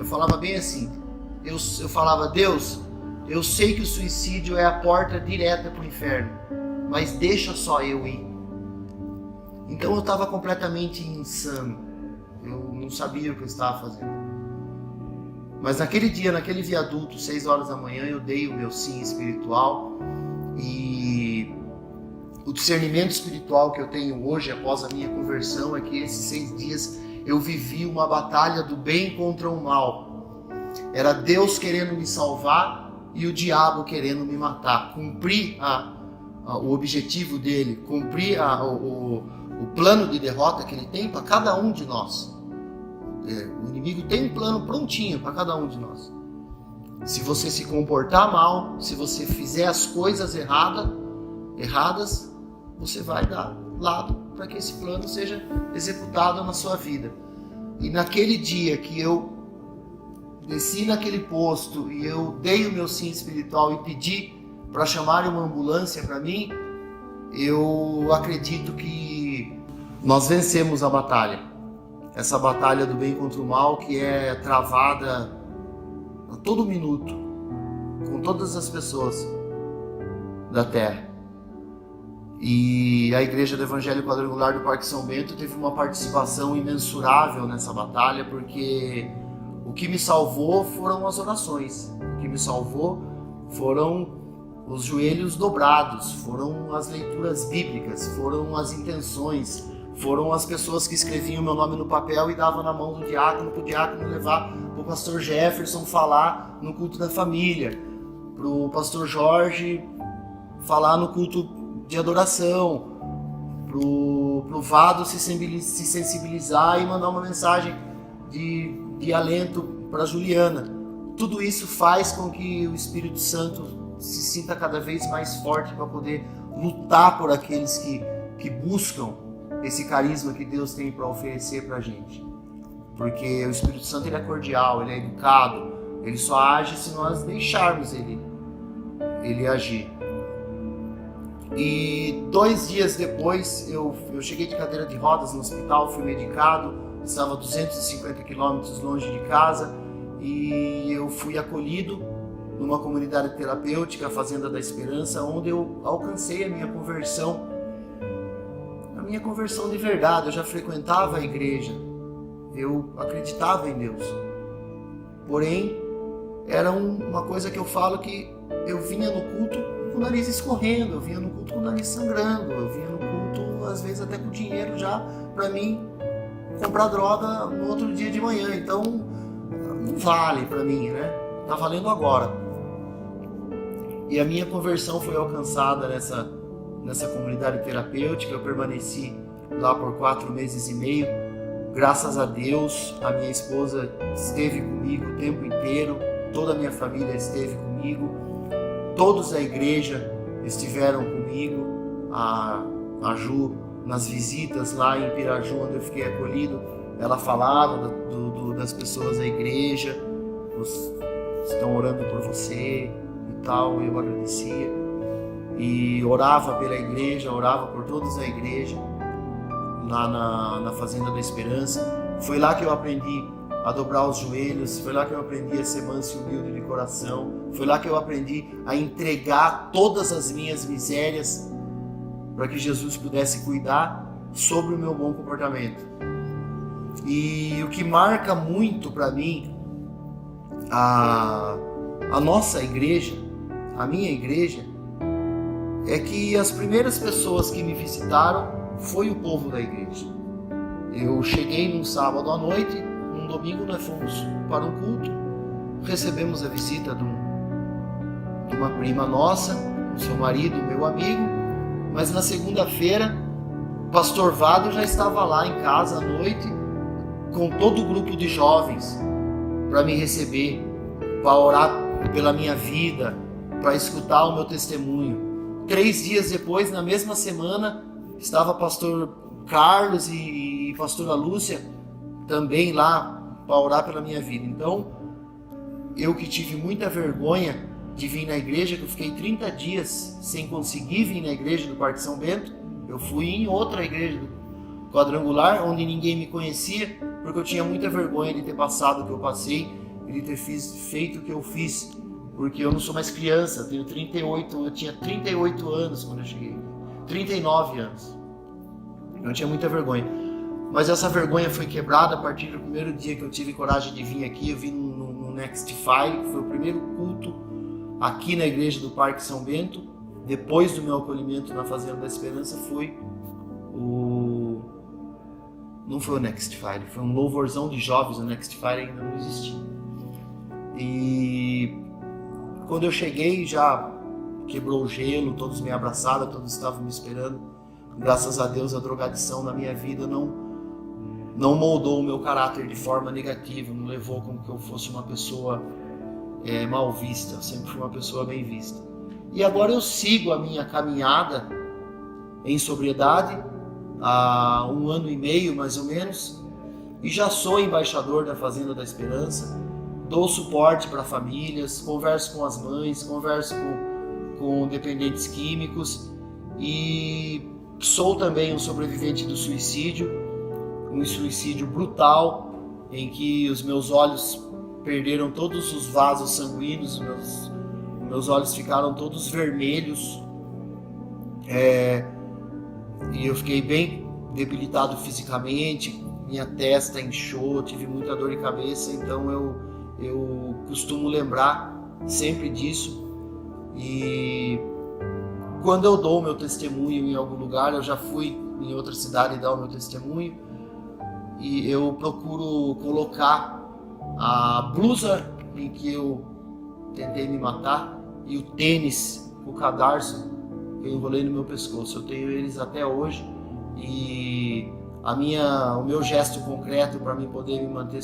Eu falava bem assim, eu falava: Deus, eu sei que o suicídio é a porta direta para o inferno, mas deixa só eu ir. Então eu estava completamente insano, eu não sabia o que eu estava fazendo. Mas naquele dia, naquele viaduto, 6 horas da manhã, eu dei o meu sim espiritual, e o discernimento espiritual que eu tenho hoje, após a minha conversão, é que esses 6 dias eu vivi uma batalha do bem contra o mal. Era Deus querendo me salvar e o diabo querendo me matar. Cumprir o objetivo dele, cumprir o plano de derrota que ele tem para cada um de nós. O inimigo tem um plano prontinho para cada um de nós. Se você se comportar mal, se você fizer as coisas erradas, você vai dar lado para que esse plano seja executado na sua vida. E naquele dia que eu desci naquele posto e eu dei o meu sim espiritual e pedi para chamar uma ambulância para mim, eu acredito que nós vencemos a batalha. Essa batalha do bem contra o mal, que é travada a todo minuto com todas as pessoas da terra. E a Igreja do Evangelho Quadrangular do Parque São Bento teve uma participação imensurável nessa batalha, porque o que me salvou foram as orações, o que me salvou foram os joelhos dobrados, foram as leituras bíblicas, foram as intenções, foram as pessoas que escreviam meu nome no papel e davam na mão do diácono, para o diácono levar para o pastor Jefferson falar no culto da família, para o pastor Jorge falar no culto de adoração, pro Vado se sensibilizar e mandar uma mensagem de alento para Juliana. Tudo isso faz com que o Espírito Santo se sinta cada vez mais forte para poder lutar por aqueles que buscam esse carisma que Deus tem para oferecer para a gente. Porque o Espírito Santo, ele é cordial, ele é educado, ele só age se nós deixarmos ele agir. E 2 dias depois eu cheguei de cadeira de rodas no hospital, fui medicado, estava a 250 quilômetros longe de casa, e eu fui acolhido numa comunidade terapêutica, a Fazenda da Esperança, onde eu alcancei a minha conversão de verdade. Eu já frequentava a igreja, eu acreditava em Deus, porém era uma coisa que eu falo, que eu vinha no culto com o nariz escorrendo, eu vinha no culto com o nariz sangrando, eu vinha no culto às vezes até com dinheiro já para mim comprar droga no outro dia de manhã. Então não vale para mim, né? Tá valendo agora. E a minha conversão foi alcançada nessa comunidade terapêutica. Eu permaneci lá por 4 meses e meio. Graças a Deus, a minha esposa esteve comigo o tempo inteiro, toda a minha família esteve comigo, todos da igreja estiveram comigo. A Ju, nas visitas lá em Piraju, onde eu fiquei acolhido, ela falava das pessoas da igreja, estão orando por você e tal. Eu agradecia e orava pela igreja, orava por todos da igreja lá na Fazenda da Esperança. Foi lá que eu aprendi a dobrar os joelhos, foi lá que eu aprendi a ser manso e humilde de coração, foi lá que eu aprendi a entregar todas as minhas misérias para que Jesus pudesse cuidar sobre o meu bom comportamento. E o que marca muito para mim a nossa igreja, a minha igreja, é que as primeiras pessoas que me visitaram foi o povo da igreja. Eu cheguei num sábado à noite, num domingo nós fomos para um culto, recebemos a visita de uma prima nossa, o seu marido, meu amigo, mas na segunda-feira o pastor Vado já estava lá em casa à noite com todo o grupo de jovens para me receber, para orar pela minha vida, para escutar o meu testemunho. 3 dias depois, na mesma semana, estava pastor Carlos e pastora Lúcia também lá para orar pela minha vida. Então, eu que tive muita vergonha de vir na igreja, que eu fiquei 30 dias sem conseguir vir na igreja do Parque São Bento, eu fui em outra igreja do Quadrangular, onde ninguém me conhecia, porque eu tinha muita vergonha de ter passado o que eu passei de ter feito o que eu fiz, porque eu não sou mais criança, eu tinha 38 anos quando eu cheguei, 39 anos. Eu tinha muita vergonha. Mas essa vergonha foi quebrada a partir do primeiro dia que eu tive coragem de vir aqui. Eu vim no Nextify, que foi o primeiro culto aqui na igreja do Parque São Bento. Depois do meu acolhimento na Fazenda da Esperança, não foi o Nextify, foi um louvorzão de jovens. O Nextify ainda não existia. E quando eu cheguei, já quebrou o gelo, todos me abraçaram, todos estavam me esperando. Graças a Deus, a drogadição na minha vida não moldou o meu caráter de forma negativa, não levou como que eu fosse uma pessoa mal vista. Eu sempre fui uma pessoa bem vista. E agora eu sigo a minha caminhada em sobriedade há 1 ano e meio, mais ou menos, e já sou embaixador da Fazenda da Esperança, dou suporte para famílias, converso com as mães, converso com dependentes químicos, e sou também um sobrevivente do suicídio, um suicídio brutal, em que os meus olhos perderam todos os vasos sanguíneos, meus olhos ficaram todos vermelhos, e eu fiquei bem debilitado fisicamente, minha testa inchou, tive muita dor de cabeça. Então eu costumo lembrar sempre disso. E quando eu dou o meu testemunho em algum lugar, eu já fui em outra cidade dar o meu testemunho, e eu procuro colocar a blusa em que eu tentei me matar e o tênis, o cadarço que eu enrolei no meu pescoço. Eu tenho eles até hoje, e o meu gesto concreto para mim poder me manter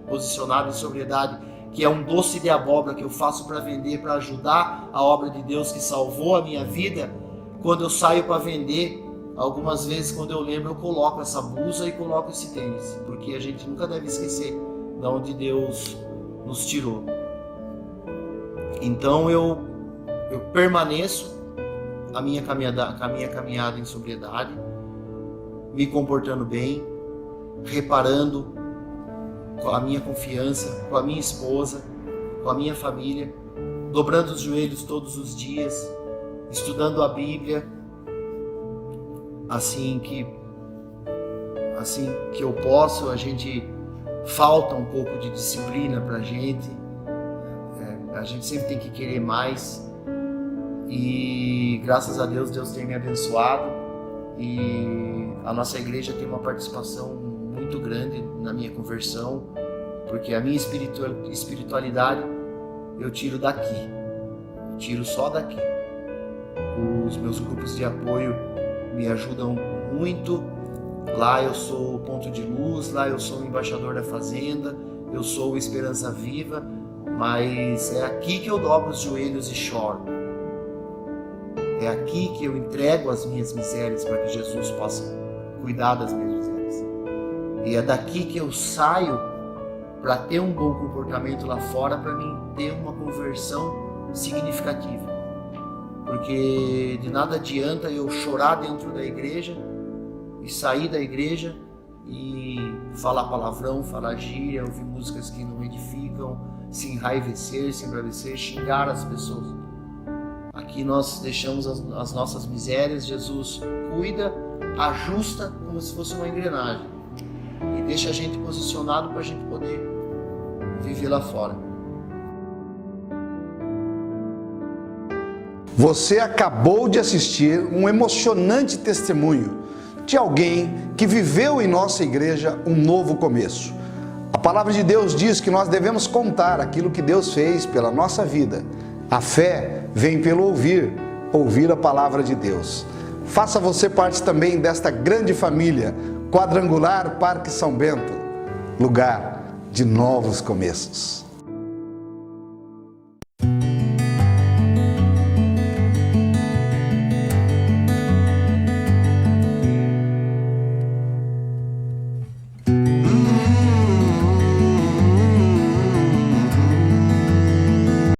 posicionado em sobriedade, que é um doce de abóbora que eu faço para vender, para ajudar a obra de Deus que salvou a minha vida. Quando eu saio para vender, algumas vezes, quando eu lembro, eu coloco essa blusa e coloco esse tênis, porque a gente nunca deve esquecer de onde Deus nos tirou. Então eu permaneço a minha caminhada em sobriedade, me comportando bem, reparando com a minha confiança, com a minha esposa, com a minha família, dobrando os joelhos todos os dias, estudando a Bíblia, assim que eu posso. A gente falta um pouco de disciplina pra gente, a gente sempre tem que querer mais, e graças a Deus, Deus tem me abençoado, e a nossa igreja tem uma participação muito grande na minha conversão, porque a minha espiritualidade eu tiro daqui, eu tiro só daqui. Os meus grupos de apoio me ajudam muito. Lá eu sou o ponto de luz, lá eu sou o embaixador da Fazenda, eu sou o Esperança Viva, mas é aqui que eu dobro os joelhos e choro. É aqui que eu entrego as minhas misérias para que Jesus possa cuidar das minhas misérias. E é daqui que eu saio para ter um bom comportamento lá fora, para mim ter uma conversão significativa. Porque de nada adianta eu chorar dentro da igreja e sair da igreja e falar palavrão, falar gíria, ouvir músicas que não edificam, se enraivecer, se embravecer, xingar as pessoas. Aqui nós deixamos as nossas misérias, Jesus cuida, ajusta como se fosse uma engrenagem e deixa a gente posicionado para a gente poder viver lá fora. Você acabou de assistir um emocionante testemunho de alguém que viveu em nossa igreja um novo começo. A palavra de Deus diz que nós devemos contar aquilo que Deus fez pela nossa vida. A fé vem pelo ouvir a palavra de Deus. Faça você parte também desta grande família, Quadrangular Parque São Bento, lugar de novos começos.